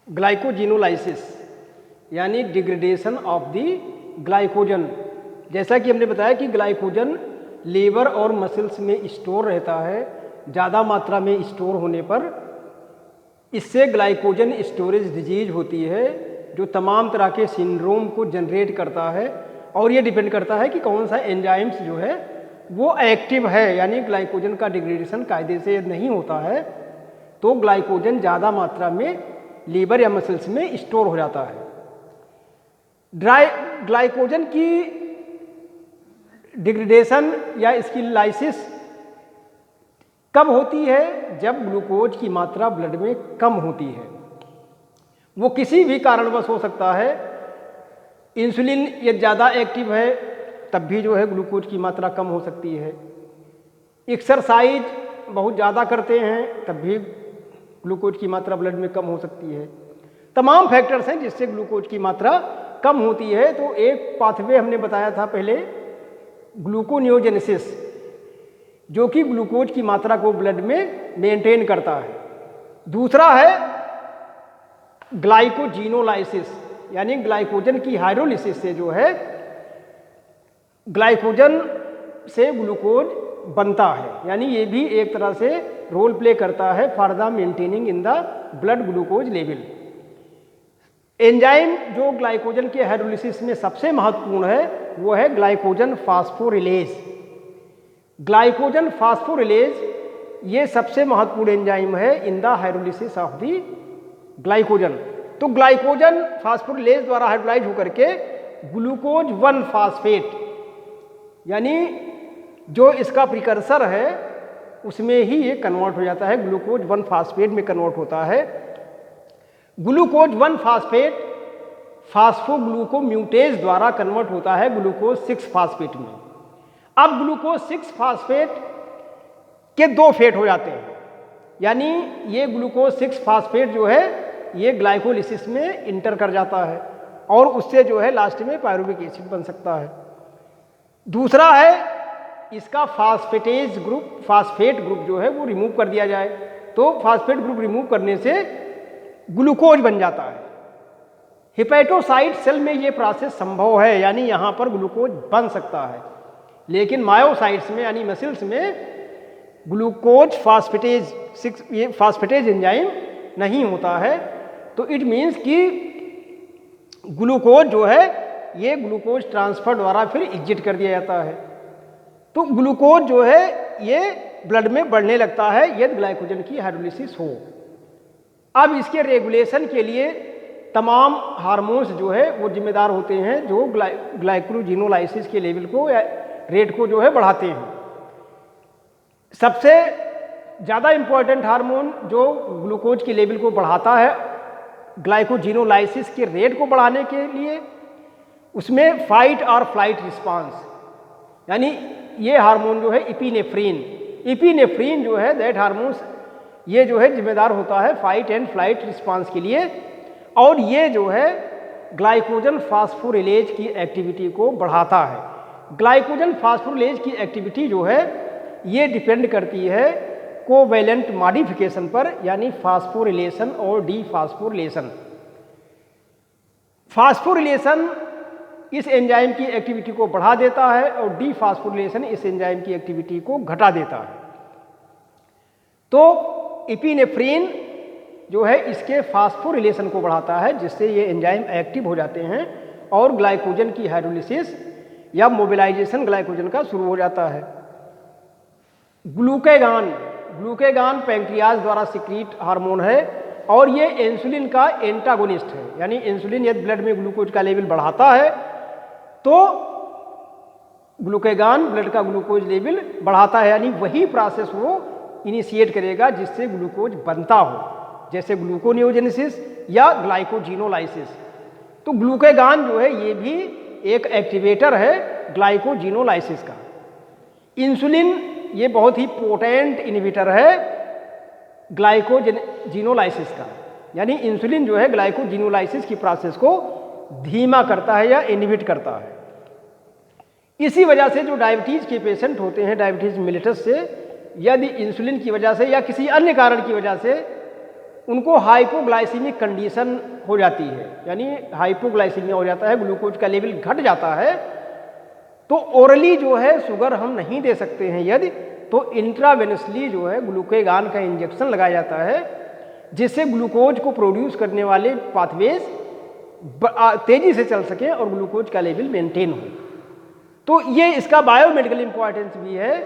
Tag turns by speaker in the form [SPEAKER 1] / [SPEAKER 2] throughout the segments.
[SPEAKER 1] Glycogenolysis यानी degradation of the glycogen. जैसा कि हमने बताया कि ग्लाइकोजन लीवर और मसल्स में स्टोर रहता है, ज़्यादा मात्रा में स्टोर होने पर इससे ग्लाइकोजन स्टोरेज डिजीज होती है जो तमाम तरह के सिंड्रोम को जनरेट करता है। और ये डिपेंड करता है कि कौन सा एंजाइम्स जो है वो एक्टिव है, यानी ग्लाइकोजन का डिग्रेडेशन कायदे से नहीं होता है तो ग्लाइकोजन ज़्यादा मात्रा में लीवर या मसल्स में स्टोर हो जाता है। ग्लाइकोजन की डिग्रेडेशन या इसकी लाइसिस कब होती है? जब ग्लूकोज की मात्रा ब्लड में कम होती है। वो किसी भी कारणवश हो सकता है। इंसुलिन ये ज़्यादा एक्टिव है तब भी जो है ग्लूकोज की मात्रा कम हो सकती है। एक्सरसाइज बहुत ज़्यादा करते हैं तब भी ग्लूकोज की मात्रा ब्लड में कम हो सकती है। तमाम फैक्टर्स हैं जिससे ग्लूकोज की मात्रा कम होती है। तो एक पाथवे हमने बताया था पहले, ग्लूकोनियोजेनेसिस, जो कि ग्लूकोज की मात्रा को ब्लड में मेंटेन करता है। दूसरा है ग्लाइकोजिनोलाइसिस, यानी ग्लाइकोजन की हाइड्रोलिसिस से जो है ग्लाइकोजन से ग्लूकोज बनता है, यानी ये भी एक तरह से रोल प्ले करता है for the maintaining in the blood glucose level. Enzyme जो ग्लाइकोजन के हाइड्रोलिसिस में सबसे महत्वपूर्ण है वो है ग्लाइकोजन फास्फोरिलेज। ग्लाइकोजन फास्फोरिलेज ये सबसे महत्वपूर्ण एंजाइम है in the hydrolysis of the glycogen. तो ग्लाइकोजन फास्फोरिलेज द्वारा हाइड्रोलाइज होकर के ग्लूकोज 1 फास्फेट, यानी जो इसका प्रिकर्सर है उसमें ही ये कन्वर्ट हो जाता है, ग्लूकोज 1 फास्फेट में कन्वर्ट होता है। ग्लूकोज 1 फास्फेट फास्फोग्लूकोम्यूटेज द्वारा कन्वर्ट होता है ग्लूकोज 6 फास्फेट में। अब ग्लूकोज 6 फास्फेट के 2 फेट हो जाते हैं, यानी ये ग्लूकोज 6 फास्फेट जो है ये ग्लाइकोलिसिस में इंटर कर जाता है और उससे जो है लास्ट में पायरुविक एसिड बन सकता है। दूसरा है इसका फास्फेटेज ग्रुप, फास्फेट ग्रुप जो है वो रिमूव कर दिया जाए, तो फास्फेट ग्रुप रिमूव करने से ग्लूकोज बन जाता है। हिपैटोसाइट सेल में ये प्रोसेस संभव है, यानी यहाँ पर ग्लूकोज बन सकता है, लेकिन मायोसाइट्स में यानी मसल्स में ग्लूकोज फास्फेटेज एंजाइम नहीं होता है। तो इट मीन्स कि ग्लूकोज जो है ये ग्लूकोज ट्रांसफर द्वारा फिर एग्जिट कर दिया जाता है। तो ग्लूकोज जो है ये ब्लड में बढ़ने लगता है यदि ग्लाइकोजन की हाइड्रोलिसिस हो। अब इसके रेगुलेशन के लिए तमाम हार्मोन्स जो है वो जिम्मेदार होते हैं जो ग्लाइकोजिनोलाइसिस के लेवल को या रेट को जो है बढ़ाते हैं। सबसे ज़्यादा इम्पॉर्टेंट हार्मोन जो ग्लूकोज के लेवल को बढ़ाता है ग्लाइकोजिनोलाइसिस के रेट को बढ़ाने के लिए, उसमें फाइट और फ्लाइट रिस्पांस, यानी ये हार्मोन जो है इपिनेफ्रिन। इपिनेफ्रिन जो है दैट हार्मोन्स ये जो है जिम्मेदार होता है फाइट एंड फ्लाइट रिस्पांस के लिए, और ये जो है ग्लाइकोजन फास्फोरिलेज की एक्टिविटी को बढ़ाता है। ग्लाइकोजन फास्फोरिलेज की एक्टिविटी जो है ये डिपेंड करती है कोवैलेंट मॉडिफिकेशन पर, यानी फास्फोरिलेशन और डीफास्फोरिलेशन। फास्फोरिलेशन इस एंजाइम की एक्टिविटी को बढ़ा देता है और डीफास्फोरिलेशन इस एंजाइम की एक्टिविटी को घटा देता है। तो इपिनेफ्रिन जो है इसके फास्फोरिलेशन को बढ़ाता है जिससे ये एंजाइम एक्टिव हो जाते हैं और ग्लाइकोजन की हाइड्रोलिसिस या मोबिलाइजेशन ग्लाइकोजन का शुरू हो जाता है। ग्लूकेगान पैंक्रियाज द्वारा सिक्रीट हार्मोन है और ये इंसुलिन का एंटागोनिस्ट है, यानी इंसुलिन यदि ब्लड में ग्लूकोज का लेवल बढ़ाता है तो ग्लूकेगान ब्लड का ग्लूकोज लेवल बढ़ाता है, यानी वही प्रोसेस वो इनिशिएट करेगा जिससे ग्लूकोज बनता हो, जैसे ग्लूकोनियोजेनेसिस या ग्लाइकोजिनोलाइसिस। तो ग्लूकेगान जो है ये भी एक एक्टिवेटर है ग्लाइकोजिनोलाइसिस का। इंसुलिन ये बहुत ही पोटेंट इनहिबिटर है ग्लाइकोजिनोलाइसिस का, यानी इंसुलिन जो है ग्लाइकोजिनोलाइसिस की प्रोसेस को धीमा करता है या इनहिबिट करता है। इसी वजह से जो डायबिटीज़ के पेशेंट होते हैं, डायबिटीज़ मिलिटस से, यदि इंसुलिन की वजह से या किसी अन्य कारण की वजह से उनको हाइपोग्लाइसीमिक कंडीशन हो जाती है, यानी हाइपोग्लाइसीमिया हो जाता है, ग्लूकोज का लेवल घट जाता है, तो ओरली जो है शुगर हम नहीं दे सकते हैं। यदि तो इंट्रावेनसली जो है ग्लूकेगान का इंजेक्शन लगाया जाता है, जिससे ग्लूकोज को प्रोड्यूस करने वाले पाथवेज तेजी से चल सकें और ग्लूकोज का लेवल मेंटेन हो। तो ये इसका बायोमेडिकल इंपॉर्टेंस भी है,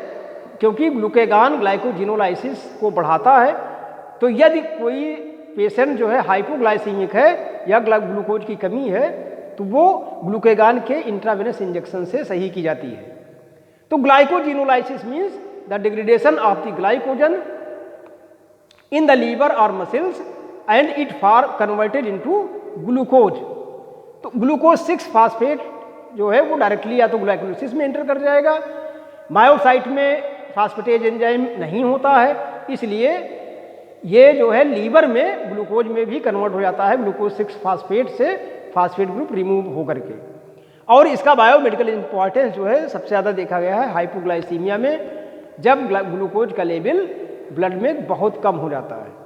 [SPEAKER 1] क्योंकि ग्लूकेगान ग्लाइकोजिनोलाइसिस को बढ़ाता है। तो यदि कोई पेशेंट जो है हाइपोग्लाइसीमिक है या ग्लूकोज की कमी है, तो वो ग्लूकेगान के इंट्रावेनस इंजेक्शन से सही की जाती है। तो glycogenolysis means the degradation of the glycogen in the liver और muscles and it for converted into glucose. तो ग्लूकोज 6 फास्फेट जो है वो डायरेक्टली या तो ग्लाइकोलाइसिस में एंटर कर जाएगा, मायोसाइट में फास्फेटेज एंजाइम नहीं होता है, इसलिए ये जो है लीवर में ग्लूकोज में भी कन्वर्ट हो जाता है, ग्लूकोज 6 फास्फेट से फास्फेट ग्रुप रिमूव होकर के। और इसका बायोमेडिकल इंपॉर्टेंस जो है सबसे ज़्यादा देखा गया है हाइपोग्लाइसीमिया में, जब ग्लूकोज का लेवल ब्लड में बहुत कम हो जाता है।